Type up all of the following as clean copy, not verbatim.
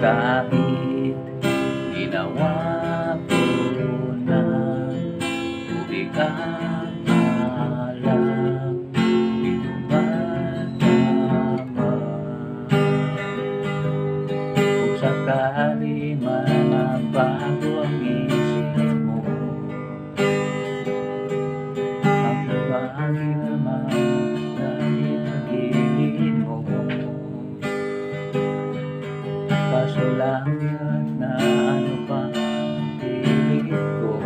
Kahit ginawa ko na tubig ang alak, di tumatama. Kung sakali man mabago ang isip mo, magbabagi naman dahil nagigilid mo. Kaso lang yan na ano pa pilit ko,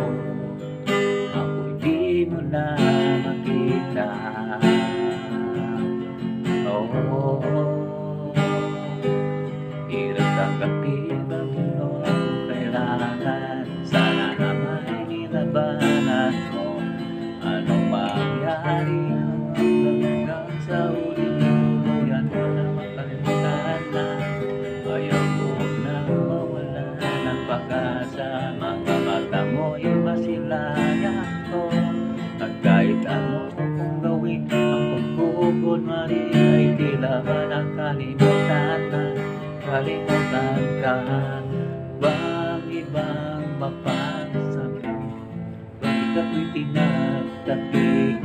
ako'y di mo na makita. Oh, hirap tanggapin ang mundo kailangan. Sana naman nilabanan mo anong mangyari hanggang sa uli. Yan mo na makalimutan na ayaw ko na mawala ng pag-asa. Mga mata mo'y masilayan ko, at kahit ano kung gawin ang pagkukunwari ay tila ba nakalimutan na. Kalimutan ka bang ibang mapagsabi? Bakit ako'y tinatapik?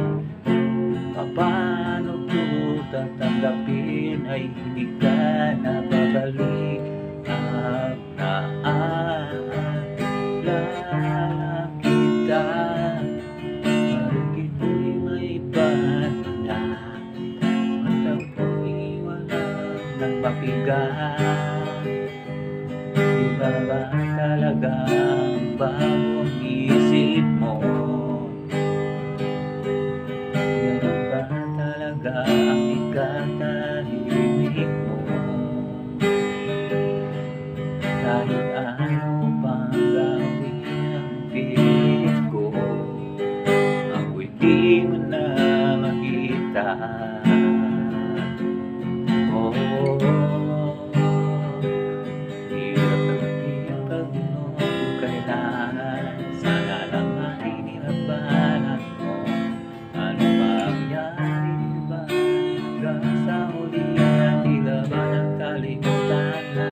Paano ko tatanggapin ay hindi ka nababalik? At naalala kita, bakit ko'y may banda at ako'y walang nagpapigat? Di ba ba talagang bagong isip mo? Yan ba talaga ang